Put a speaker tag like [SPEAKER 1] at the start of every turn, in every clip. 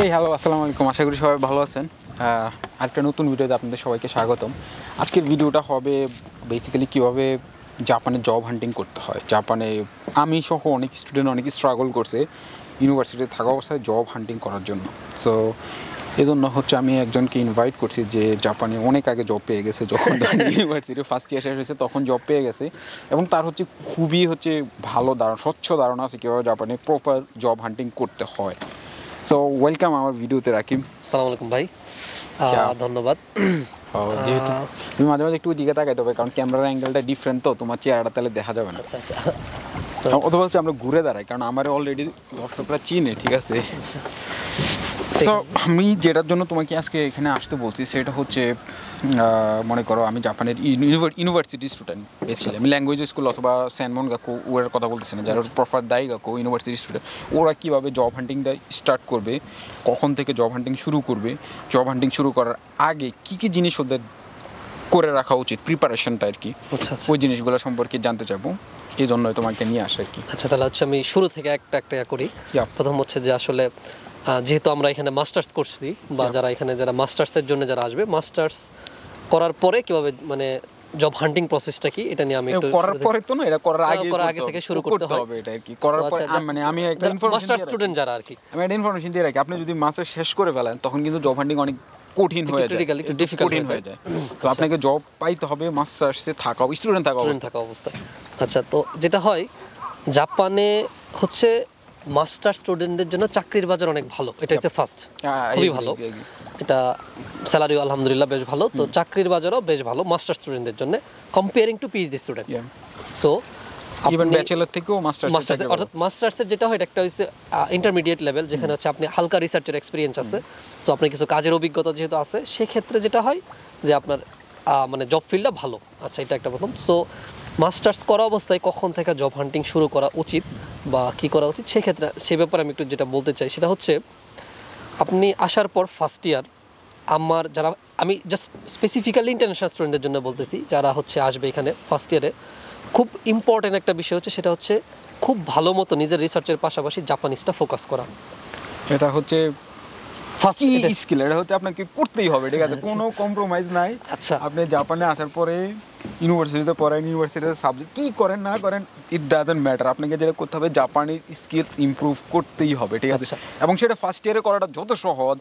[SPEAKER 1] এই হ্যালো, আসসালামু আলাইকুম। আশা করি সবাই ভালো আছেন। আরেকটা নতুন ভিডিওতে আপনাদের সবাইকে স্বাগতম। আজকের ভিডিওটা হবে বেসিক্যালি কীভাবে জাপানে জব হান্টিং করতে হয়। জাপানে আমি সহ অনেক স্টুডেন্ট অনেক স্ট্রাগল করছে ইউনিভার্সিটিতে থাকা অবস্থায় জব হান্টিং করার জন্য। সো এই জন্য আমি একজনকে ইনভাইট করছি যে জাপানে অনেক আগে জব পেয়ে গেছে, যখন ইউনিভার্সিটি ফার্স্ট ইয়ার শেষ হয়েছে তখন জব পেয়ে গেছে, এবং তার খুবই ভালো ধারণা, স্বচ্ছ ধারণা আছে কীভাবে জাপানে প্রপার জব হান্টিং করতে হয়। সো ওয়েলকাম আমার ভিডিওতে রাকিব।
[SPEAKER 2] আসসালামু আলাইকুম ভাই, ধন্যবাদ।
[SPEAKER 1] যেহেতু তুমি মাঝে মাঝে একটু দিকে তাকাইতে হবে, কারণ ক্যামেরার অ্যাঙ্গেলটা ডিফারেন্ট, তো তোমার চেহারাটা তাহলে দেখা যাবে না।
[SPEAKER 2] আচ্ছা আচ্ছা,
[SPEAKER 1] অথবা আমরা ঘুরে দাঁড়াই, কারণ আমার অলরেডি দর্শকরা চিনে, ঠিক আছে? সো আমি যেটার জন্য তোমাকে আজকে এখানে আসতে বলছি সেটা হচ্ছে, মনে করো আমি জাপানের ইউনিভার্সিটি স্টুডেন্ট। বেসিক্যালি আমি ল্যাঙ্গুয়েজ স্কুল অথবা স্যানমন গাকু ওর কথা বলতেছি না, যারা প্রপার দায়ী গাকু ইউনিভার্সিটি স্টুডেন্ট, ওরা কীভাবে জব হান্টিংটা স্টার্ট করবে, কখন থেকে জব হান্টিং শুরু করবে, জব হান্টিং শুরু করার আগে কী কী জিনিস ওদের করে রাখা উচিত, প্রিপারেশনটা আর কি, ওই জিনিসগুলো সম্পর্কে জানতে চাবো। এই জন্য তোমাকে নিয়ে আসা আর কি।
[SPEAKER 2] আচ্ছা, তাহলে আমি শুরু থেকে একটা করি। প্রথম হচ্ছে যে আসলে যেহেতু আমরা এখানে মাস্টার্স করছি, বা যারা এখানে যারা মাস্টার্সের জন্য যারা আসবে, মাস্টার্স করার পরে কিভাবে মানে জব হান্টিং প্রসেসটা কি, এটা নিয়ে আমি একটু
[SPEAKER 1] করার পরে তো না, এটা করার আগে
[SPEAKER 2] থেকে শুরু করতে হবে
[SPEAKER 1] এটা আর কি। করার পরে মানে আমি একটা ইনফরমেশন,
[SPEAKER 2] মাস্টার স্টুডেন্ট যারা আর কি,
[SPEAKER 1] আমি একটা ইনফরমেশন দিয়ে রাখি, আপনি যদি মাস্টার শেষ করে ফেলেন তখন কিন্তু জব হান্টিং অনেক কঠিন হয়ে যায়,
[SPEAKER 2] একটু ডিফিকাল্ট হয়ে যায়।
[SPEAKER 1] তো আপনাকে জব পাইতে হবে মাস্টার্সে থাকা, স্টুডেন্ট থাকা অবস্থায়।
[SPEAKER 2] আচ্ছা, তো যেটা হয় জাপানে হচ্ছে মাস্টার স্টুডেন্টদের জন্য চাকরির বাজার অনেক ভালো, এটা হচ্ছে ফার্স্ট, খুবই ভালো। এটা স্যালারিও আলহামদুলিল্লাহ বেশ ভালো, তো চাকরির বাজারও বেশ ভালো মাস্টার স্টুডেন্টদের জন্য comparing two PhD student. So
[SPEAKER 1] even bachelor থেকেও মাস্টার্স,
[SPEAKER 2] অর্থাৎ মাস্টার্সের যেটা হয় একটা হচ্ছে ইন্টারমিডিয়েট লেভেল, যেখানে হচ্ছে আপনি হালকা রিসার্চের এক্সপিরিয়েন্স আছে, সো আপনি কিছু কাজের অভিজ্ঞতা যেহেতু আছে, সেক্ষেত্রে যেটা হয় যে আপনার মানে জব ফিল্ডটা ভালো। আচ্ছা, এটা একটা প্রথম। সো মাস্টার্স করা অবস্থায় কখন থেকে জব হান্টিং শুরু করা উচিত বা কী করা উচিত, সেক্ষেত্রে সে ব্যাপারে আমি একটু যেটা বলতে চাই সেটা হচ্ছে, আপনি আসার পর ফার্স্ট ইয়ার, যারা আমি জাস্ট স্পেসিফিক্যালি ইন্টারন্যাশনাল স্টুডেন্টদের জন্য বলতেছি, যারা আসবে এখানে ফার্স্ট ইয়ারে, খুব ইম্পর্টেন্ট একটা বিষয় হচ্ছে, সেটা হচ্ছে খুব ভালো মতো নিজের রিসার্চের পাশাপাশি জাপানিজটা ফোকাস করা।
[SPEAKER 1] এটা হচ্ছে ফার্স্ট স্কিল, এটা হচ্ছে আপনাকে করতেই হবে, ঠিক আছে? কোনো কম্প্রোমাইজ নাই।
[SPEAKER 2] আচ্ছা,
[SPEAKER 1] আপনি জাপানে আসার পরে ইউনিভার্সিটিতে পড়েন, ইউনিভার্সিটিতে সাবজেক্ট কী করেন না করেন, ইট ডাজন্ট ম্যাটার, আপনাকে যেটা করতে হবে জাপানিজ স্কিলস ইমপ্রুভ করতেই হবে, ঠিক আছে? এবং সেটা ফার্স্ট ইয়ারে করাটা যত সহজ,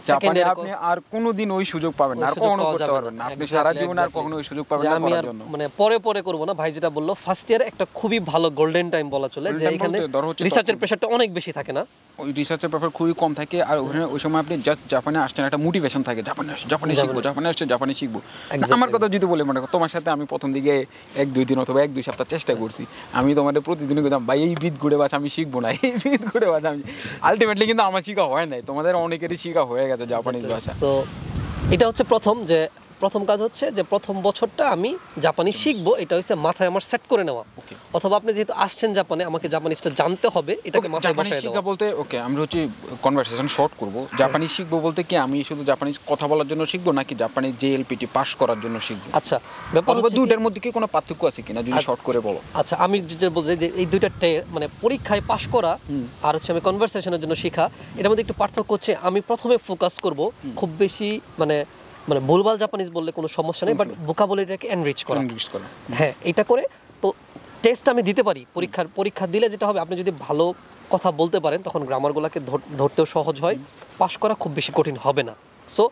[SPEAKER 1] জাপানে আপনি আর কোনোদিন ওই সুযোগ পাবেন না, আর কখনো করতে পারবেন না, আপনি সারা জীবন আর কখনো ওই সুযোগ পাবেন না করার জন্য।
[SPEAKER 2] মানে পরে করব না, ভাই যেটা বললো, ফার্স্ট ইয়ারে একটা খুবই ভালো গোল্ডেন টাইম বলা চলে, যে এখানে রিসার্চের প্রেশারটা অনেক বেশি থাকে না,
[SPEAKER 1] ওই রিসার্চের প্রেশার খুবই কম থাকে, আর ওখানে ওই সময় আপনি জাস্ট জাপানে আসছেন, একটা মোটিভেশন থাকে, জাপানে শিখবো। আমার কথা যদি বলে, মনে করো তোমার সাথে আমি প্রথম দিকে 1-2 দিন অথবা 1-2 সপ্তাহ চেষ্টা করছি, আমি তোমাদের প্রতিদিনই বলতাম ভাই এই বিদ ঘুরে বাস আমি শিখবো না, এই বিদ ঘুরে বাস আমি, আলটিমেটলি কিন্তু আমার শিখা হয় নাই, তোমাদের অনেকেরই শিখা হয়ে গেছে জাপানিজ ভাষা।
[SPEAKER 2] সো এটা হচ্ছে প্রথম কাজ হচ্ছে যে প্রথম বছরটা আমি জাপানি শিখবো, এটা হচ্ছে মাথায় আমার সেট করে নেওয়া। অথবা আপনি যেহেতু আসছেন জাপানে, আমাকে জাপানিজটা জানতে হবে, এটাকে মাথায় বসায় দেওয়া।
[SPEAKER 1] বলতে ওকে আমরা কনভারসেশন শর্ট করব। জাপানি শিখবো বলতে কি আমি শুধু জাপানিজ কথা বলার জন্য শিখবো, নাকি জাপানি জেএলপিটি পাস করার জন্য শিখবো?
[SPEAKER 2] আচ্ছা, ব্যাপার হচ্ছে
[SPEAKER 1] দুইটার মধ্যে কি কোনো পার্থক্য আছে কিনা যদি শর্ট করে বলো।
[SPEAKER 2] আচ্ছা, আমি যেটা বলছি যে এই দুইটা মানে পরীক্ষায় পাস করা আর হচ্ছে আমি কনভারসেশনের জন্য শেখা, এটার মধ্যে একটু পার্থক্য হচ্ছে, আমি প্রথমে ফোকাস করব খুব বেশি মানে ভুলভাল জাপানিজ বললে কোনো সমস্যা নেই, বাট ভোকাবুলারিটাকে এনরিচ করা। হ্যাঁ, এটা করে তো টেস্ট আমি দিতে পারি। পরীক্ষা দিলে যেটা হবে, আপনি যদি ভালো কথা বলতে পারেন তখন গ্রামারগুলোকে ধরতেও সহজ হয়, পাস করা খুব বেশি কঠিন হবে না। সো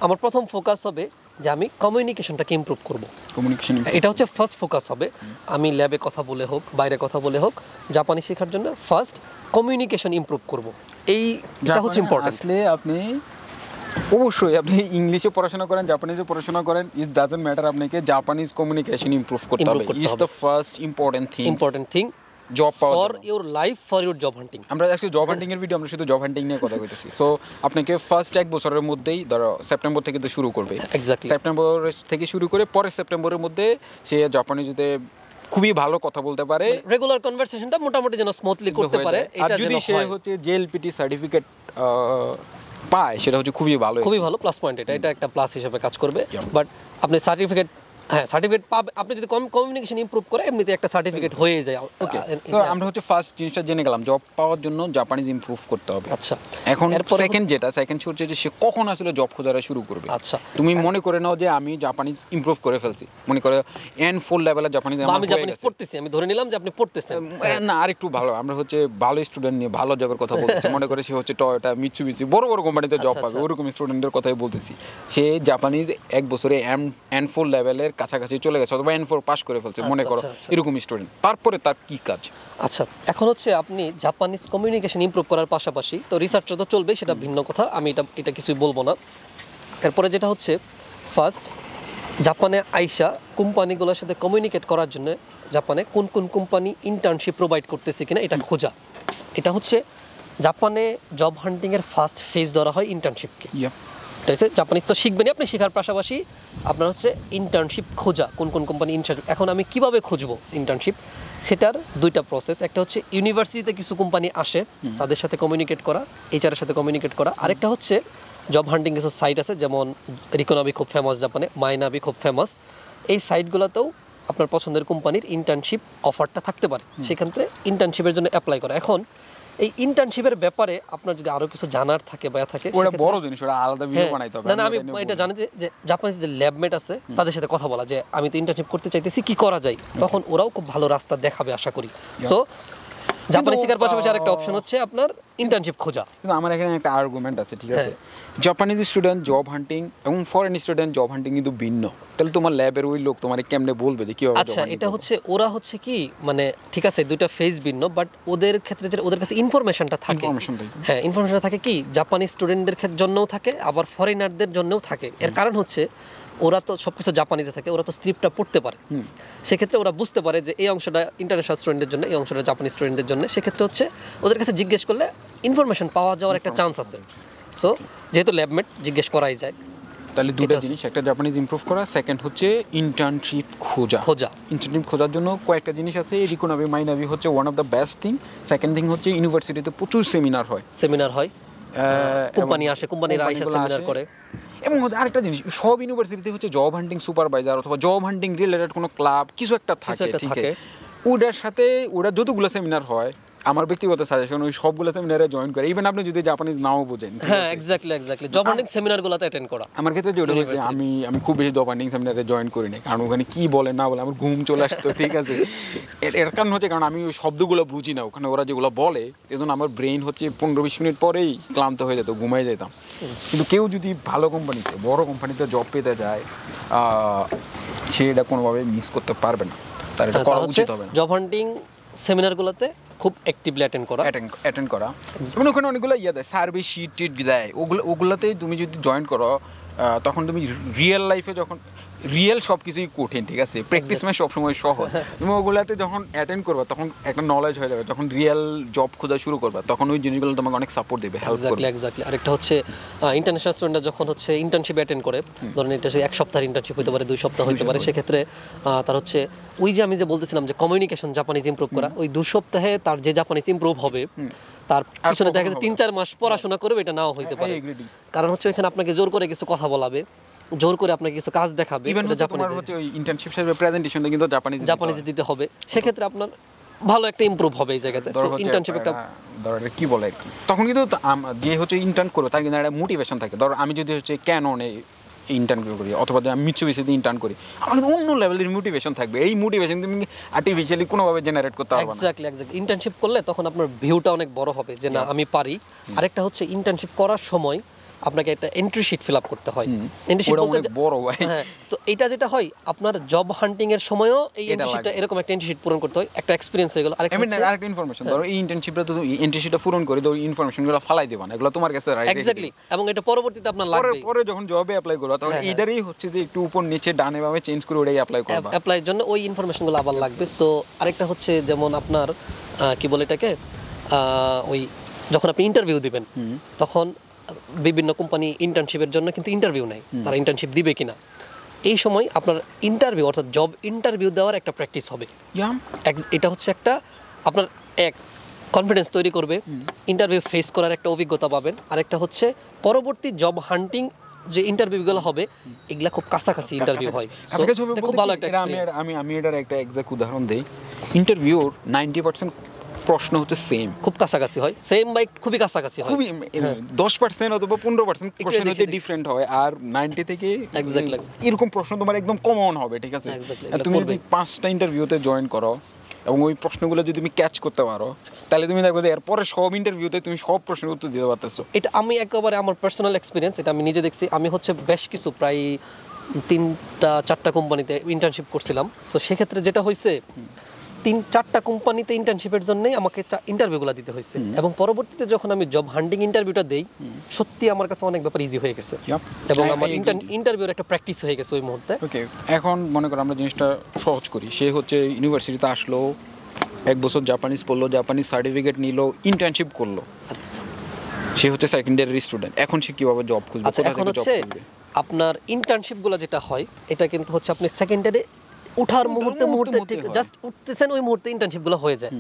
[SPEAKER 2] আমার প্রথম ফোকাস হবে যে আমি কমিউনিকেশনটাকে ইমপ্রুভ করব। এটা হচ্ছে ফার্স্ট ফোকাস হবে। আমি ল্যাবে কথা বলে হোক, বাইরে কথা বলে হোক, জাপানি শেখার জন্য ফার্স্ট কমিউনিকেশন ইমপ্রুভ করব। এইটা হচ্ছে ইম্পর্টেন্ট।
[SPEAKER 1] আসলে আপনি অবশ্যই আপনি ইংলিশে পড়াশোনা করেন, জাপানিজে পড়াশোনা করেন, ইট ডাজন্ট ম্যাটার, আপনাকে জাপানিজ কমিউনিকেশন ইমপ্রুভ করতে হবে। Is the first important thing job for
[SPEAKER 2] your life, for your job হান্টিং।
[SPEAKER 1] আমরা আজকে জব হান্টিং এর ভিডিও, আমরা শুধু জব হান্টিং নিয়ে কথা কইতেছি। সো আপনাকে ফার্স্ট 1 বছরের মধ্যেই, ধরো সেপ্টেম্বর থেকে তো শুরু করবে,
[SPEAKER 2] এক্স্যাক্টলি
[SPEAKER 1] সেপ্টেম্বর থেকে শুরু করে পরের সেপ্টেম্বরের মধ্যে সে জাপানিজে খুবই ভালো কথা বলতে পারে,
[SPEAKER 2] রেগুলার কনভারসেশনটা মোটামুটি যেন স্মুথলি করতে পারে।
[SPEAKER 1] আর যদি সে জেএলপিটি সার্টিফিকেট পায়, সেটা হচ্ছে খুবই ভালো
[SPEAKER 2] প্লাস পয়েন্ট। এটা একটা প্লাস হিসেবে কাজ করবে। বাট আপনি সার্টিফিকেট হ্যাঁ সার্টিফিকেট পাবে। আপনি যদি কমিউনিকেশন ইমপ্রুভ করে এমনিতে একটা সার্টিফিকেট হয়ে যায়।
[SPEAKER 1] ওকে, তো আমরা হচ্ছে ফার্স্ট জিনিসটা জেনে গেলাম জব পাওয়ার জন্য জাপানিজ ইমপ্রুভ করতে হবে।
[SPEAKER 2] আচ্ছা,
[SPEAKER 1] এখন সেকেন্ড হচ্ছে যে সে কখন আসলে জব খোঁজাটা শুরু করবে।
[SPEAKER 2] আচ্ছা,
[SPEAKER 1] তুমি মনে করে নাও যে আমি জাপানিজ ইমপ্রুভ করে ফেলছি, মনে করে N4 লেভেলের জাপানিজ
[SPEAKER 2] আমি জাপানিজ পড়তেছি, আমি ধরে নিলাম যে আপনি পড়তেছেন,
[SPEAKER 1] না আরেকটু ভালো, আমরা হচ্ছে ভালো স্টুডেন্ট নিয়ে ভালো জবের কথা বলতেছি। মনে করে সে হচ্ছে টয়োটা, মিৎসুবিশি বড় বড় কোম্পানিতে জব পাবে, ওরকম স্টুডেন্টের কথাই বলতেছি। সে জাপানিজ এক বছরে N4 লেভেলের কাছাকাছি চলে গেছে অথবা N4 পাস করে ফেলছে, মনে করো এরকম স্টুডেন্ট। তারপরে তার কি কাজ?
[SPEAKER 2] আচ্ছা, এখন হচ্ছে আপনি জাপানিজ কমিউনিকেশন ইমপ্রুভ করার পাশাপাশি তো রিসার্চটা তো চলবে, সেটা ভিন্ন কথা, আমি এটা কিছুই বলবো না। এরপরে যেটা হচ্ছে ফার্স্ট, জাপানে আইসা কোম্পানিগুলোর সাথে কমিউনিকেট করার জন্য জাপানে কোন কোন কোম্পানি ইন্টার্নশিপ প্রোভাইড করতেছে কিনা এটা খোঁজা। এটা হচ্ছে জাপানে জব হান্টিংয়ের ফার্স্ট ফেজ ধরা হয় ইন্টার্নশিপকে। ঠিক আছে, জাপানিজ তো শিখবেনই আপনি, শেখার পাশাপাশি আপনার হচ্ছে ইন্টার্নশিপ খোঁজা, কোন কোন কোম্পানি ইন্টার্নশিপ। এখন আমি কিভাবে খুঁজবো ইন্টার্নশিপ, সেটার দুইটা প্রসেস। একটা হচ্ছে ইউনিভার্সিটিতে কিছু কোম্পানি আসে, তাদের সাথে কমিউনিকেট করা, এইচআরের সাথে কমিউনিকেট করা। আরেকটা হচ্ছে জব হান্টিং কিছু সাইট আছে, যেমন রিকোনাবি খুব ফেমাস জাপানে, মাইনাবি খুব ফেমাস। এই সাইটগুলোতেও আপনার পছন্দের কোম্পানির ইন্টার্নশিপ অফারটা থাকতে পারে, সেক্ষেত্রে ইন্টার্নশিপের জন্য অ্যাপ্লাই করা। এখন এই ইন্টার্নশিপের ব্যাপারে আপনার যদি আরো কিছু জানার থাকে বা থাকে,
[SPEAKER 1] ওটা বড় জিনিস, ওটা আলাদা ভিডিও বানাইতে হবে।
[SPEAKER 2] না আমি এটা জানি যে জাপানিজ যে ল্যাবমেট আছে তাদের সাথে কথা বলা, যে আমি তো ইন্টার্নশিপ করতে চাইতেছি, কি করা যায়, তখন ওরাও খুব ভালো রাস্তা দেখাবে আশা করি। সো জাপানি শেখার পাশাপাশি আরেকটা অপশন হচ্ছে আপনার ইন্টার্নশিপ খোঁজা।
[SPEAKER 1] কিন্তু আমার এখানে একটা আর্গুমেন্ট আছে, ঠিক আছে, জাপানিজ স্টুডেন্ট জব হান্টিং এবং ফরেন স্টুডেন্ট জব হান্টিং কিন্তু ভিন্ন। তাহলে তোমার ল্যাবের ওই লোক তোমার কেমনে বলবে যে কি হবে?
[SPEAKER 2] আচ্ছা, এটা হচ্ছে ওরা হচ্ছে কি, মানে ঠিক আছে দুইটা ফেজ ভিন্ন, বাট ওদের ক্ষেত্রে যে ওদের কাছে ইনফরমেশনটা থাকে, হ্যাঁ ইনফরমেশনটা থাকে কি জাপানিজ স্টুডেন্টদের জন্যও থাকে, আবার ফরেনারদের জন্যও থাকে। এর কারণ হচ্ছে ওরা তো সবকিছু জাপানিজে থাকে, ওরা তো স্ক্রিপ্টটা পড়তে পারে, সেক্ষেত্রে ওরা বুঝতে পারে যে এই অংশটা ইন্টারন্যাশনাল স্টুডেন্টদের জন্য, এই অংশটা জাপানিজ স্টুডেন্টদের জন্য। সেক্ষেত্রে হচ্ছে ওদের কাছে জিজ্ঞেস করলে ইনফরমেশন পাওয়া যাওয়ার একটা চান্স আছে। সো যেহেতু ল্যাবমেট জিজ্ঞেস করাই যায়।
[SPEAKER 1] তাহলে দুটো জিনিস, একটা জাপানিজ ইমপ্রুভ করা, সেকেন্ড হচ্ছে ইন্টার্নশিপ খোঁজা। ইন্টার্নশিপ খোঁজার জন্য কয়েকটা জিনিস আছে, রিকোনাবি মাইনাবি হচ্ছে one of the best thing. Second thing হচ্ছে ইউনিভার্সিটিতে প্রচুর সেমিনার হয়,
[SPEAKER 2] কোম্পানি আসে, কোম্পানিরা এসে সেমিনার করে।
[SPEAKER 1] এবং আরেকটা জিনিস, সব ইউনিভার্সিটিতে হচ্ছে জব হান্টিং সুপারভাইজার অথবা জব হান্টিং রিলেটেড কোনো ক্লাব কিছু একটা থাকে, ঠিক আছে, ওটার সাথে ওরা যতগুলো সেমিনার হয়, আমার ব্যক্তিগত সাজেশন ওই সবগুলো সেমিনারে জয়েন করে, ইভেন আপনি যদি জাপানিজ নাও বোঝেন।
[SPEAKER 2] হ্যাঁ এক্স্যাক্টলি জব হান্টিং সেমিনারগুলোতে অ্যাটেন্ড করা।
[SPEAKER 1] আমার ক্ষেত্রে যেটা হয়েছে, আমি খুব বেশি জব হান্টিং সেমিনারে জয়েন করি না, কারণ ওখানে কি বলে না বলে আমার ঘুম চলে আসতো, ঠিক আছে। এর কারণ হচ্ছে কারণ আমি ওই শব্দগুলো বুঝি না, ওখানে ওরা যেগুলো বলে, এই জন্য আমার ব্রেন হচ্ছে 15-20 মিনিট পরেই ক্লান্ত হয়ে যেত, ঘুমাই যেতাম। কিন্তু কেউ যদি ভালো কোম্পানিতে, বড় কোম্পানিতে জব পেতে যায়, সে এটা কোনোভাবে মিস করতে পারবে না, তার এটা করা উচিত হবে না।
[SPEAKER 2] জব হান্টিং সেমিনারগুলোতে খুব অ্যাক্টিভলি
[SPEAKER 1] অ্যাটেন্ড করা। মানে ওখানে অনেকগুলো দেয়, সার্ভে শিট টিট দেয়, ওগুলোতেই তুমি যদি জয়েন করো, তখন তুমি রিয়েল লাইফে যখন রিয়েল সব কিছুই কঠিন, ঠিক আছে, প্র্যাকটিস মানে সবসময় সহজ। তুমি ওগুলাতে যখন অ্যাটেন্ড করবা তখন একটা নলেজ হয়ে যাবে, যখন রিয়েল জব খোঁজা শুরু করবা তখন ওই জিনিসগুলো তোমাকে অনেক সাপোর্ট দেবে, হেল্প করবে।
[SPEAKER 2] এক্স্যাক্টলি আরেকটা হচ্ছে ইন্টারন্যাশনাল স্টুডেন্টরা যখন হচ্ছে ইন্টার্নশিপ অ্যাটেন্ড করে, ধরেন এটা এক সপ্তাহের ইন্টার্নশিপ হতে পারে, 2 সপ্তাহ হতে পারে, সেক্ষেত্রে তার হচ্ছে ওই যে আমি যে বলতেছিলাম যে কমিউনিকেশন জাপানিজ ইমপ্রুভ করা, ওই 2 সপ্তাহে তার যে জাপানিজ ইমপ্রুভ হবে, তার পিছনে দেখা যাচ্ছে 3-4 মাস পড়াশোনা করবে, এটা নাও হইতে পারে। কারণ হচ্ছে এখানে আপনাকে জোর করে কিছু কথা বলাবে, জোর করে আপনাকে কিছু কাজ দেখাবে,
[SPEAKER 1] জাপানিজ হচ্ছে ওই ইন্টার্নশিপ হিসেবে প্রেজেন্টেশনটা কিন্তু জাপানিজে
[SPEAKER 2] দিতে হবে, সেক্ষেত্রে আপনার ভালো একটা ইমপ্রুভ হবে এই জায়গাতে। সো ইন্টার্নশিপ একটা
[SPEAKER 1] ধরো কি বলে কি, তখন কিন্তু যে হচ্ছে ইন্টার্ন করবে তার কিন্তু একটা মোটিভেশন থাকে। ধরো আমি যদি হচ্ছে ক্যাননে ইন্টার্ন করি অথবা আমি মিৎসুবিশিতে ইন্টার্ন করি, আমার কিন্তু অন্য লেভেলের মোটিভেশন থাকবে। এই মোটিভেশন তুমি আর্টিফিশিয়ালি কোনোভাবে জেনারেট করতে পারবে না।
[SPEAKER 2] এক্স্যাক্টলি ইন্টার্নশিপ করলে তখন আপনার ভিউটা অনেক বড় হবে যে না আমি পারি। আরেকটা হচ্ছে ইন্টার্নশিপ করার সময় আপনাকে একটা এন্ট্রি শিট ফিল আপ করতে হয়। এন্ট্রি শিট বলতে বড় ভাই, হ্যাঁ, তো এটা যেটা হয় আপনার জব হান্টিং এর সময়ও এই এন্ট্রি শিটটা এরকম একটা এন্ট্রি শিট পূরণ করতে হয়, একটা এক্সপেরিয়েন্স হয়ে গেল।
[SPEAKER 1] আরেকটা ইনফরমেশন, ধরো এই ইন্টার্নশিপটা তো এন্ট্রি শিটটা পূরণ করে দাও, ইনফরমেশনগুলো ফালাই দেবা না, এগুলো তোমার কাছে রাইট।
[SPEAKER 2] এক্স্যাক্টলি, এবং এটা পরবর্তীতে আপনার লাগবে,
[SPEAKER 1] পরে যখন জবে অ্যাপ্লাই করবা তখন এইটারই হচ্ছে যে একটু উপর নিচে ডানে বামে চেঞ্জ করে ওটাই অ্যাপ্লাই করবা।
[SPEAKER 2] অ্যাপ্লাইয়ের জন্য ওই ইনফরমেশনগুলো আবার লাগবে। সো আরেকটা হচ্ছে যেমন আপনার কি বলে এটাকে, ওই যখন আপনি ইন্টারভিউ দিবেন তখন বিভিন্ন কোম্পানি ইন্টার্নশিপের জন্য কিন্তু ইন্টারভিউ নেয়, তারা ইন্টার্নশিপ দিবে কিনা। এই সময় আপনার ইন্টারভিউ অর্থাৎ জব ইন্টারভিউ দেওয়ার একটা প্র্যাকটিস হবে। এটা হচ্ছে একটা আপনার এক কনফিডেন্স তৈরি করবে, ইন্টারভিউ ফেস করার একটা অভিজ্ঞতা পাবেন। আরেকটা হচ্ছে পরবর্তী জব হান্টিং যে ইন্টারভিউগুলো হবে এগুলা খুব কাছাকাছি ইন্টারভিউ হয়।
[SPEAKER 1] কাছাকাছি হবে
[SPEAKER 2] খুব
[SPEAKER 1] বলতে
[SPEAKER 2] ভালো
[SPEAKER 1] কি,
[SPEAKER 2] একটা
[SPEAKER 1] এটা
[SPEAKER 2] এক্সপেরিয়েন্স।
[SPEAKER 1] আমি এটার একটা এক্সাক্ট উদাহরণ দেই। ইন্টারভিউর 90% প্রশ্ন হচ্ছে সেম,
[SPEAKER 2] খুব কাছাকাছি হয়, সেম বাইক খুবই কাছাকাছি হয়।
[SPEAKER 1] খুবই 10% অথবা 15% প্রশ্ন
[SPEAKER 2] এদিক
[SPEAKER 1] হচ্ছে
[SPEAKER 2] সেদিক।
[SPEAKER 1] ডিফারেন্ট হয়, আর 90 থেকে
[SPEAKER 2] Exactly.
[SPEAKER 1] এরকম প্রশ্ন তোমার একদম কমন হবে, ঠিক আছে?
[SPEAKER 2] Exactly,
[SPEAKER 1] আর
[SPEAKER 2] এটা
[SPEAKER 1] তুমি
[SPEAKER 2] করবে।
[SPEAKER 1] যদি 5টা ইন্টারভিউতে জয়েন করো এবং ওই প্রশ্নগুলো যদি তুমি ক্যাচ করতে পারো, তাহলে তুমি দেখো যে এরপরে সব ইন্টারভিউতে তুমি সব প্রশ্নের উত্তর দিতে পারতেছো।
[SPEAKER 2] এটা আমি একেবারে আমার পার্সোনাল এক্সপিরিয়েন্স, এটা আমি নিজে দেখছি। আমি হচ্ছে বেশ কিছু প্রায় 3-4টা কোম্পানিতে ইন্টার্নশিপ করছিলাম। সো সেক্ষেত্রে যেটা হয়েছে 3-4টা কোম্পানিতে ইন্টার্নশিপের জন্যই আমাকে ইন্টারভিউগুলো দিতে হয়েছে, এবং পরবর্তীতে যখন আমি জব হান্টিং ইন্টারভিউটা দেই সত্যি আমার কাছে অনেক ব্যাপার ইজি হয়ে গেছে, এবং আমার ইন্টারভিউর একটা প্র্যাকটিস হয়ে গেছে ওই মুহূর্তে।
[SPEAKER 1] ওকে, এখন মনে করো আমরা জিনিসটা সহজ করি। সে হচ্ছে ইউনিভার্সিটিতে আসলো, 1 বছর জাপানিজ পড়লো, জাপানিজ সার্টিফিকেট নিল, ইন্টার্নশিপ করলো,
[SPEAKER 2] আচ্ছা
[SPEAKER 1] সে হচ্ছে সেকেন্ড ইয়ারের স্টুডেন্ট। এখন সে কিভাবে জব খুঁজবে,
[SPEAKER 2] আচ্ছা,
[SPEAKER 1] কোথা
[SPEAKER 2] এখন
[SPEAKER 1] থেকে জব
[SPEAKER 2] হচ্ছে
[SPEAKER 1] খুঁজবে?
[SPEAKER 2] আপনার ইন্টার্নশিপগুলো যেটা হয় এটা কিন্তু হচ্ছে আপনি সেকেন্ডারে উঠার মুহূর্তে ঠিক জাস্ট উঠতেছেন ওই মুহূর্তে ইন্টার্নশিপগুলো হয়ে যায়।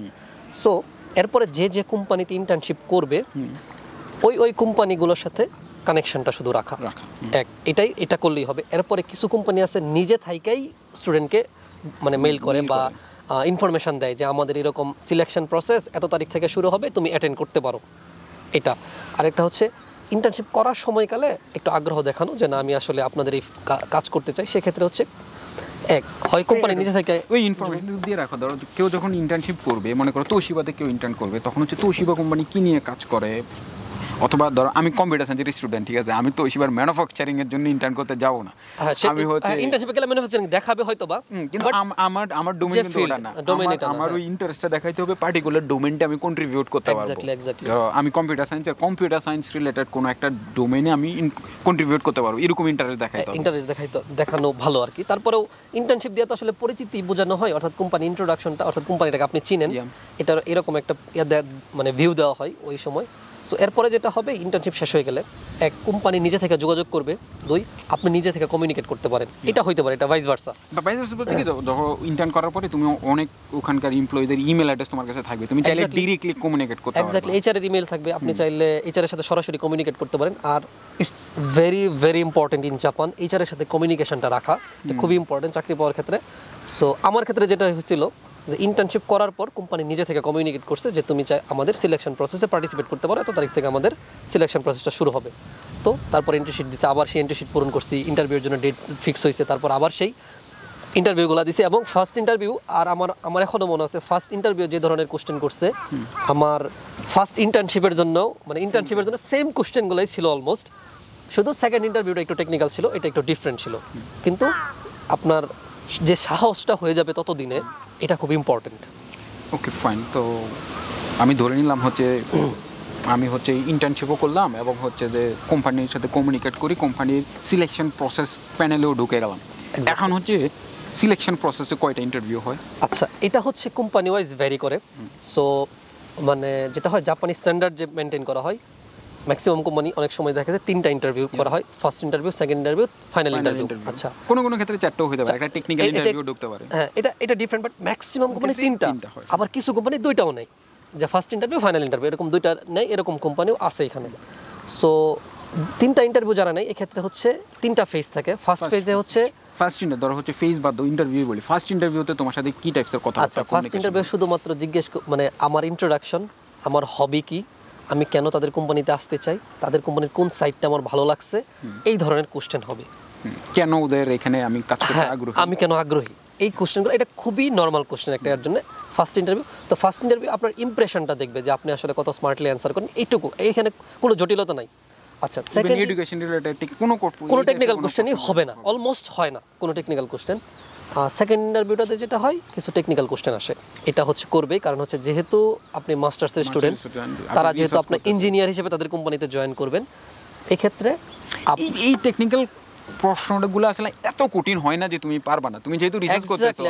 [SPEAKER 2] সো এরপরে যে কোম্পানিতে ইন্টার্নশিপ করবে ওই কোম্পানিগুলোর সাথে কানেকশনটা শুধু রাখা। এটা করলেই হবে। এরপরে কিছু কোম্পানি আছে নিজে থাইকাই স্টুডেন্টকে মানে মেইল করে বা ইনফরমেশন দেয় যে আমাদের এরকম সিলেকশন প্রসেস এত তারিখ থেকে শুরু হবে, তুমি অ্যাটেন্ড করতে পারো। এটা আরেকটা হচ্ছে ইন্টার্নশিপ করার সময়কালে একটু আগ্রহ দেখানো যে না আমি আসলে আপনাদের এই কাজ করতে চাই। সেক্ষেত্রে হচ্ছে হয় কোম্পানি নিজে থেকে
[SPEAKER 1] ওই ইনফরমেশন দিয়ে রাখা। ধরো কেউ যখন ইন্টার্নশিপ করবে, মনে করো তোশিবাতে কেউ ইন্টার্ন করবে, তখন হচ্ছে তোশিবা কোম্পানি কি নিয়ে কাজ করে, অথবা ধরো আমি কম্পিউটার সায়েন্সের স্টুডেন্ট, ঠিক আছে, আমি তোশিবার ম্যানুফ্যাকচারিং এর জন্য ইন্টার্ন করতে যাব না। আমি হচ্ছে
[SPEAKER 2] ইন্টার্নশিপে গেলে ম্যানুফ্যাকচারিং দেখাবে হয়তো বা,
[SPEAKER 1] কিন্তু আমার ডোমেইন কিন্তু ওটা না। আমার ওই ইন্টারেস্টটা দেখাইতে হবে পার্টিকুলার ডোমেইনটা আমি কন্ট্রিবিউট করতে পারবো। ধরো আমি কম্পিউটার সায়েন্স রিলেটেড কোনো একটা ডোমেইনে আমি কন্ট্রিবিউট করতে পারবো, এরকম ইন্টারেস্ট
[SPEAKER 2] দেখানো ভালো আর কি। তারপরেও ইন্টার্নশিপ দিয়ে তো আসলে পরিচিতি বোঝানো হয়, অর্থাৎ কোম্পানি ইন্ট্রোডাকশনটা, অর্থাৎ কোম্পানিটাকে আপনি চিনেন, এটা এরকম একটা মানে ভিউ দেওয়া হয় ওই সময়। সো এরপরে যেটা হবে ইন্টার্নশিপ শেষ হয়ে গেলে এক কোম্পানি নিজে থেকে যোগাযোগ করবে, আপনি নিজে থেকে কমিউনিকেট করতে পারেন। এটা হইতে পারে, এটা ভাইস ভার্সা।
[SPEAKER 1] বলতে কি, যখন ইন্টার্ন করার পরে তুমি অনেক ওখানকার এমপ্লয়ীদের ইমেল অ্যাড্রেস তোমার কাছে থাকবে, তুমি চাইলে ডাইরেক্টলি কমিউনিকেট করতে পারবে।
[SPEAKER 2] এক্স্যাক্টলি, এইচআর এর ইমেল থাকবে, আপনি চাইলে এইচআর এর সাথে সরাসরি কমিউনিকেট করতে পারেন। আর it's very very important in Japan HR এর সাথে কমিউনিকেশনটা রাখা, এটা খুবই ইম্পর্টেন্ট চাকরি পাওয়ার ক্ষেত্রে। সো আমার ক্ষেত্রে যেটা হয়েছিল যে ইন্টার্নশিপ করার পর কোম্পানি নিজে থেকে কমিউনিকেট করছে যে তুমি চাই আমাদের সিলেকশন প্রসেসে পার্টিসিপেট করতে পারো, এত তারিখ থেকে আমাদের সিলেকশন প্রসেসটা শুরু হবে। তো তারপর এন্ট্রি শিট দিছে, আবার সেই এন্ট্রি শিট পূরণ করছি, ইন্টারভিউর জন্য ডেট ফিক্স হয়েছে, তারপর আবার সেই ইন্টারভিউগুলো দিছি। এবং ফার্স্ট ইন্টারভিউ, আর আমার এখনো মনে আছে ফার্স্ট ইন্টারভিউ যে ধরনের কোশ্চেন করছে, আমার ফার্স্ট ইন্টার্নশিপের জন্য সেম কোশ্চেনগুলোই ছিল অলমোস্ট, শুধু সেকেন্ড ইন্টারভিউটা একটু টেকনিক্যাল ছিল, এটা একটু ডিফারেন্ট ছিল। কিন্তু আপনার যে সাহসটা হয়ে যাবে ততদিনে, এটা খুব ইম্পর্টেন্ট।
[SPEAKER 1] Okay fine. তো আমি ধরে নিলাম হচ্ছে আমি হচ্ছে ইন্টার্নশিপও করলাম এবং হচ্ছে যে কোম্পানির সাথে কমিউনিকেট করি, কোম্পানির সিলেকশন প্রসেস প্যানেলেও ঢুকে গেলাম। এখন হচ্ছে সিলেকশন প্রসেসে কয়টা ইন্টারভিউ হয়?
[SPEAKER 2] আচ্ছা, এটা হচ্ছে কোম্পানি ওয়াইজ ভ্যারি করে। সো মানে যেটা হয় জাপানি স্ট্যান্ডার্ড যে মেনটেন করা হয়, ম্যাক্সিমাম কোম্পানি অনেক সময় দেখা যায় 3টা ইন্টারভিউ করা হয়, first interview, second interview, final interview. আচ্ছা,
[SPEAKER 1] কোনো ক্ষেত্রে 4টাও হতে পারে, একটা টেকনিক্যাল ইন্টারভিউ ঢুকতে পারে।
[SPEAKER 2] হ্যাঁ, এটা ডিফারেন্ট, বাট ম্যাক্সিমাম কোম্পানি 3টা, আবার কিছু কোম্পানি 2টাও নেই, যে ফার্স্ট ইন্টারভিউ ফাইনাল ইন্টারভিউ এরকম 2টা নেই, এরকম কোম্পানিও আছে এখানে। সো 3টা ইন্টারভিউ যারা নেই এক্ষেত্রে হচ্ছে 3টা ফেজ থাকে। ফার্স্ট ফেজে হচ্ছে
[SPEAKER 1] ফার্স্ট ইন্টারভিউ, ধরো হচ্ছে ফেজ বাদ ইন্টারভিউ বলি, ফার্স্ট ইন্টারভিউতে তোমার সাথে কি টাইপসের কথা
[SPEAKER 2] আচ্ছা, ফার্স্ট ইন্টারভিউ শুধুমাত্র মানে আমার ইন্ট্রোডাকশন, আমার হবি কি, আমি কেন তাদের কোম্পানিতে আসতে চাই, তাদের কোম্পানির কোন সাইডটা আমার ভালো লাগছে, এই ধরনের কোশ্চেন হবে।
[SPEAKER 1] কেন ওদের এখানে আমি কাজ করতে আগ্রহী,
[SPEAKER 2] আমি কেন আগ্রহী, এই কোশ্চেনগুলো, এটা খুবই নর্মাল কোশ্চেন একটা এর জন্য ফার্স্ট ইন্টারভিউ। তো ফার্স্ট ইন্টারভিউ আপনার ইমপ্রেশনটা দেখবে যে আপনি আসলে কত স্মার্টলি অ্যান্সার করেন, এইটুকু, এইখানে কোনো জটিলতা নাই। আচ্ছা, সেকেন্ড
[SPEAKER 1] এডুকেশন রিলেটেড কোনো
[SPEAKER 2] টেকনিক্যাল কোশ্চেনই হবে না, অলমোস্ট হয় না কোনো টেকনিক্যাল কোশ্চেন। সেকেন্ড ইন্টারভিউটাতে যেটা হয় কিছু টেকনিক্যাল কোশ্চেন আসে, এটা হচ্ছে করবেই, কারণ হচ্ছে যেহেতু আপনি মাস্টার্সের স্টুডেন্ট, তারা যেহেতু আপনার ইঞ্জিনিয়ার হিসেবে তাদের কোম্পানিতে জয়েন করবেন, এক্ষেত্রে এই
[SPEAKER 1] টেকনিক্যাল প্রশ্নগুলো আসলে এত কঠিন হয় না যে তুমি পারবা না। তুমি যেহেতু রিসার্চ করতেছো,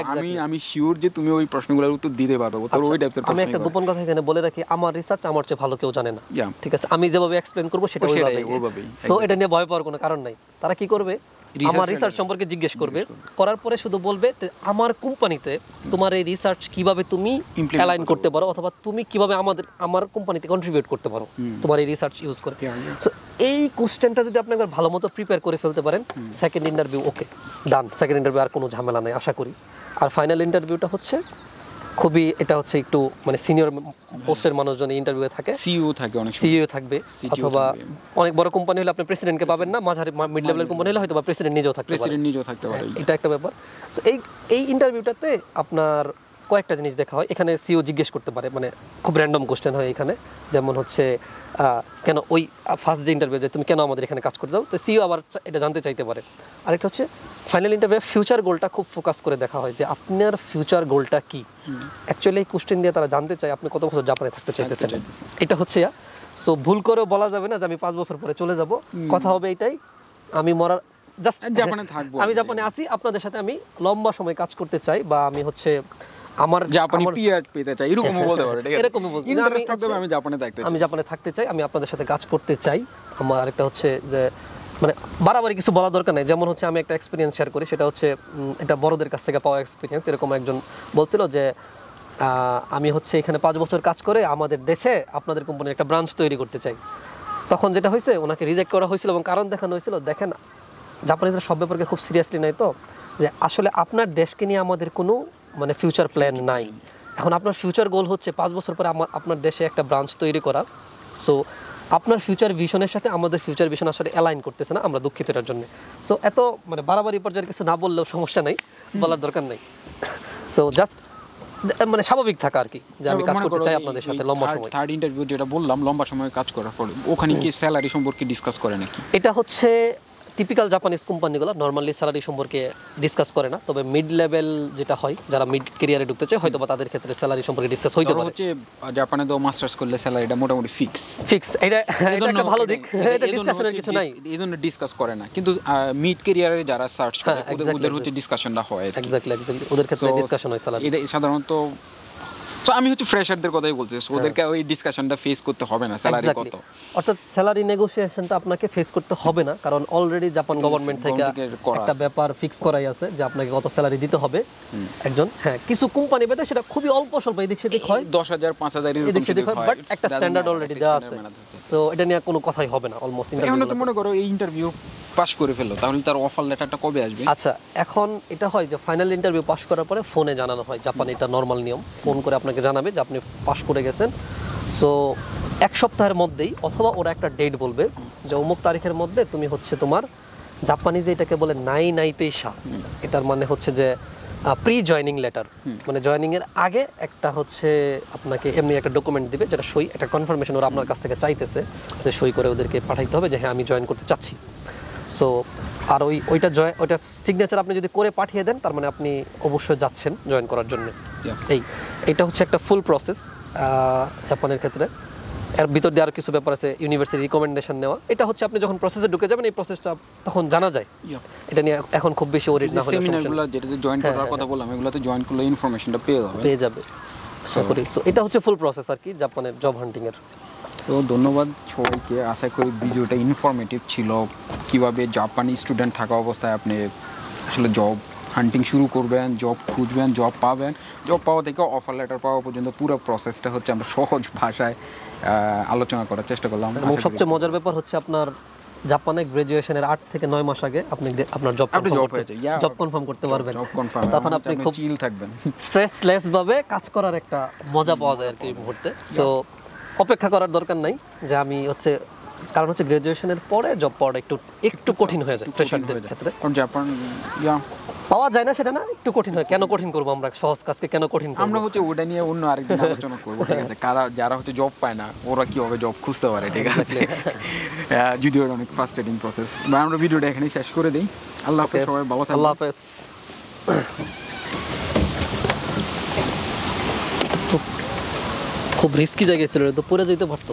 [SPEAKER 1] আমি শিওর যে তুমি ওই প্রশ্নগুলোর উত্তর দিতে পারবে। তো ওই টাইপের প্রশ্ন,
[SPEAKER 2] আমি একটা গোপন কথা এখানে বলে রাখি, আমার রিসার্চ আমার চেয়ে ভালো কেউ জানে না, ঠিক আছে? আমি যেভাবে এক্সপ্লেইন করব সেটা ওইভাবেই। সো এটা নিয়ে ভয় পাওয়ার কোনো কারণ নাই। তারা কি করবে, আমার রিসার্চ সম্পর্কে জিজ্ঞেস করবে, করার পরে শুধু বলবে আমার কোম্পানিতে তোমার এই রিসার্চ কিভাবে তুমি অ্যালাইন করতে পারো, অথবা তুমি কিভাবে আমার কোম্পানিতে কন্ট্রিবিউট করতে পারো তোমার এই রিসার্চ ইউজ করে। সো এই কোশ্চেনটা যদি আপনি একবার ভালো মতো প্রিপেয়ার করে ফেলতে পারেন, সেকেন্ড ইন্টারভিউ ওকে ডান, সেকেন্ড ইন্টারভিউ আর কোনো ঝামেলা নেই আশা করি। আর ফাইনাল ইন্টারভিউটা হচ্ছে খুবই, এটা হচ্ছে একটু মানে সিনিয়র পোস্টের মানুষজন ইন্টারভিউয়ে থাকে, সিইও থাকবে, অথবা অনেক বড় কোম্পানি হলে আপনি প্রেসিডেন্টকে পাবেন না, মাঝারি মিড লেভেলের কোম্পানি হলে হয়তো বা প্রেসিডেন্ট নিজেও থাকতে পারে, এটা একটা ব্যাপার। সো এই ইন্টারভিউটাতে আপনার কয়েকটা জিনিস দেখা হয়। এখানে সিইও জিজ্ঞেস করতে পারে, মানে খুব র্যান্ডম কোশ্চেন হয় এখানে, যেমন হচ্ছে কেন ওই ফার্স্ট যে ইন্টারভিউ যে তুমি কেন আমাদের এখানে কাজ করতে দাও, তো সিইও আবার এটা জানতে চাইতে পারে। আরেকটা হচ্ছে ফাইনাল ইন্টারভিউ ফিউচার গোলটা খুব ফোকাস করে দেখা হয় যে আপনার ফিউচার গোলটা কি। অ্যাকচুয়ালি এই কোশ্চেন দিয়ে তারা জানতে চায় আপনি কত বছর জাপানে থাকতে চাইতেছেন, এটা হচ্ছে। সো ভুল করেও বলা যাবে না যে আমি 5 বছর পরে চলে যাব, কথা হবে এটাই আমি মরার জাস্ট জাপানে থাকবো, আমি জাপানে আসি, আপনাদের সাথে আমি লম্বা সময় কাজ করতে চাই, বা আমি হচ্ছে আমার জাপানি পিআর পেতে চাই, এরকমও বলতে পারে, এরকমও বলতে আমি জাপানে থাকতে চাই, আমি আপনাদের সাথে কাজ করতে চাই। আমার আরেকটা হচ্ছে যে মানে বারবারই কিছু বলা দরকার নাই, যেমন হচ্ছে আমি একটা এক্সপিরিয়েন্স শেয়ার করি, সেটা হচ্ছে এটা বড়দের কাছ থেকে পাওয়া এক্সপিরিয়েন্স। এরকম একজন বলছিল যে আমি হচ্ছে এখানে 5 বছর কাজ করে আমাদের দেশে আপনাদের কোম্পানির একটা ব্রাঞ্চ তৈরি করতে চাই। তখন যেটা হয়েছে ওনাকে রিজেক্ট করা হয়েছিল, এবং কারণ দেখানো হয়েছিল দেখেন জাপানিজরা সব ব্যাপারকে খুব সিরিয়াসলি নেয়, তো যে আসলে আপনার দেশকে নিয়ে আমাদের কোনো মানে ফিউচার প্ল্যান নাই। এখন আপনার ফিউচার গোল হচ্ছে 5 বছর পরে আপনার দেশে একটা ব্রাঞ্চ তৈরি করা। সো আপনার ফিউচার ভিশনের সাথে আমাদের ফিউচার ভিশন আসলে অ্যালাইন করতেছে না, আমরা দুঃখিত এটার জন্য। সো এত মানে বাড়াবাড়ি পর্যায়ের কিছু না বললেও সমস্যা নাই, বলার দরকার নেই। সো জাস্ট মানে স্বাভাবিক থাকা আর কি, যে আমি কাজ করতে চাই আপনাদের সাথে লম্বা সময়।
[SPEAKER 1] থার্ড ইন্টারভিউ যেটা বললাম লম্বা সময় কাজ করার পরে ওখানে কি স্যালারি সম্পর্কে ডিসকাস করে নাকি?
[SPEAKER 2] এটা হচ্ছে টিপিক্যাল জাপানিজ কোম্পানিগুলো নর্মালি স্যালারি সম্পর্কে ডিসকাস করে না, তবে মিড লেভেল যেটা হয় যারা মিড ক্যারিয়ারে ঢুকতে চায় হয়তো বা তাদের ক্ষেত্রে স্যালারি সম্পর্কে ডিসকাস হইতে পারে।
[SPEAKER 1] হচ্ছে জাপানে তো মাস্টার্স করলে স্যালারিটা মোটামুটি ফিক্স,
[SPEAKER 2] এটা একটা ভালো দিক, এটা ডিসকাশনের কিছু নাই,
[SPEAKER 1] এইজন্য ডিসকাস করে না। কিন্তু মিড ক্যারিয়ারে যারা সার্চ করে ওদের হচ্ছে ডিসকাশনটা হয়।
[SPEAKER 2] এক্স্যাক্টলি ওদের ক্ষেত্রে ডিসকাশন হয় স্যালারি।
[SPEAKER 1] এটা সাধারণত তো আমি হচ্ছে ফ্রেশারদের কথাই বলছি, ওদেরকে ওই ডিসকাশনটা ফেস করতে হবে না স্যালারি কত,
[SPEAKER 2] অর্থাৎ স্যালারি নেগোসিয়েশনটা আপনাকে ফেস করতে হবে না, কারণ অলরেডি জাপান গভর্নমেন্ট থেকে একটা ব্যাপার ফিক্স করাই আছে যে আপনাকে কত স্যালারি দিতে হবে একজন। হ্যাঁ, কিছু কোম্পানি বেদে সেটা খুবই অল্প স্বল্প এদিক সেদিক হয়,
[SPEAKER 1] 10,000 5,000
[SPEAKER 2] এদিক সেদিক হয়, বাট একটা স্ট্যান্ডার্ড অলরেডি দেওয়া আছে। সো এটা নিয়ে কোনো কথাই হবে না অলমোস্ট।
[SPEAKER 1] এখন তো মনে করো এই ইন্টারভিউ পাস করে ফেললো, তাহলে তার অফার লেটারটা কবে আসবে?
[SPEAKER 2] আচ্ছা, এখন এটা হয় যে ফাইনাল ইন্টারভিউ পাস করার পরে ফোনে জানানো হয়, জাপানে এটা নরমাল নিয়ম, ফোন করে আপনাকে জানাবে যে আপনি পাস করে গেছেন। সো 1 সপ্তাহের মধ্যেই অথবা ওরা একটা ডেট বলবে যে অমুক তারিখের মধ্যে তুমি হচ্ছে তোমার জাপানি যে এটাকে বলে নাইতেইশা, এটার মানে হচ্ছে যে প্রি জয়নিং লেটার, মানে জয়নিং এর আগে একটা হচ্ছে আপনাকে এমনি একটা ডকুমেন্ট দিবে যেটা সই, একটা কনফার্মেশন ওরা আপনার কাছ থেকে চাইতেছে, যে সই করে ওদেরকে পাঠাইতে হবে যে হ্যাঁ আমি জয়েন করতে চাচ্ছি। সো আর ওইটা সিগনেচার আপনি যদি করে পাঠিয়ে দেন তার মানে আপনি অবশ্যই যাচ্ছেন জয়েন করার জন্য। এইটা হচ্ছে একটা ফুল প্রসেস জাপানের ক্ষেত্রে। এর ভিতর দিয়ে আর কিছু ব্যাপার আছে, ইউনিভার্সিটি রিকমেন্ডেশন নেওয়া, এটা হচ্ছে আপনি যখন প্রসেসে ঢুকে যাবেন এই প্রসেসটা তখন জানা যায়। এটা নিয়ে এখন খুব বেশি ওরিড না হলে
[SPEAKER 1] সেমিনারগুলো যেটাতে জয়েন করার কথা বললাম এগুলোতে জয়েন করলে ইনফরমেশনটা পেয়ে যাবে।
[SPEAKER 2] আশা করি সো এটা হচ্ছে ফুল প্রসেস আর কি জাপানের জব হান্টিং এর।
[SPEAKER 1] তো ধন্যবাদ সবাইকে, আশা করি ভিডিওটা ইনফরমেটিভ ছিল, কিভাবে জাপানি স্টুডেন্ট থাকা অবস্থায় আপনি আসলে জব হান্টিং শুরু করবেন, জব খুঁজবেন, জব পাবেন, জব পাওয়া থেকে অফার লেটার পাওয়া পর্যন্ত পুরো প্রসেসটা হচ্ছে আমরা সহজ ভাষায় আলোচনা করার চেষ্টা করলাম।
[SPEAKER 2] এবং সবচেয়ে মজার ব্যাপার হচ্ছে আপনার জাপানে গ্রাজুয়েশনের 8 থেকে 9 মাস আগে আপনি আপনার জব কনফার্ম করতে পারবেন, তখন আপনি খুব
[SPEAKER 1] চিল থাকবেন,
[SPEAKER 2] স্ট্রেসলেস ভাবে কাজ করার একটা মজা পাওয়া যায় আর কি এই মুহূর্তে। সো অপেক্ষা করার দরকার নাই যে আমি হচ্ছে, কারণ হচ্ছে গ্রাজুয়েশনের পরে জব পাওয়াটা একটু কঠিন হয়ে যায় ফ্রেশারদের ক্ষেত্রে,
[SPEAKER 1] কারণ জাপান
[SPEAKER 2] পাওয়া যায় না সেটা না, একটু কঠিন হয়। কেন কঠিন করবো আমরা সহজ কাজকে, কেন কঠিন করব?
[SPEAKER 1] আমরা হচ্ছে ওটা নিয়ে অন্য আরেকদিন আলোচনা করব, ঠিক আছে? যারা হচ্ছে জব পায় না ওরা কিভাবে জব খুঁজতে পারে, ঠিক আছে? যদিও অনেক ফ্রাস্ট্রেটিং প্রসেস। আমরা ভিডিওটা এখানেই শেষ করে দিই। আল্লাহ হাফেজ, সবাই ভালো থাকবেন।
[SPEAKER 2] আল্লাহ হাফেজ। খুব রিস্কি জায়গায় ছিল, তো পড়ে যেতে পারতো।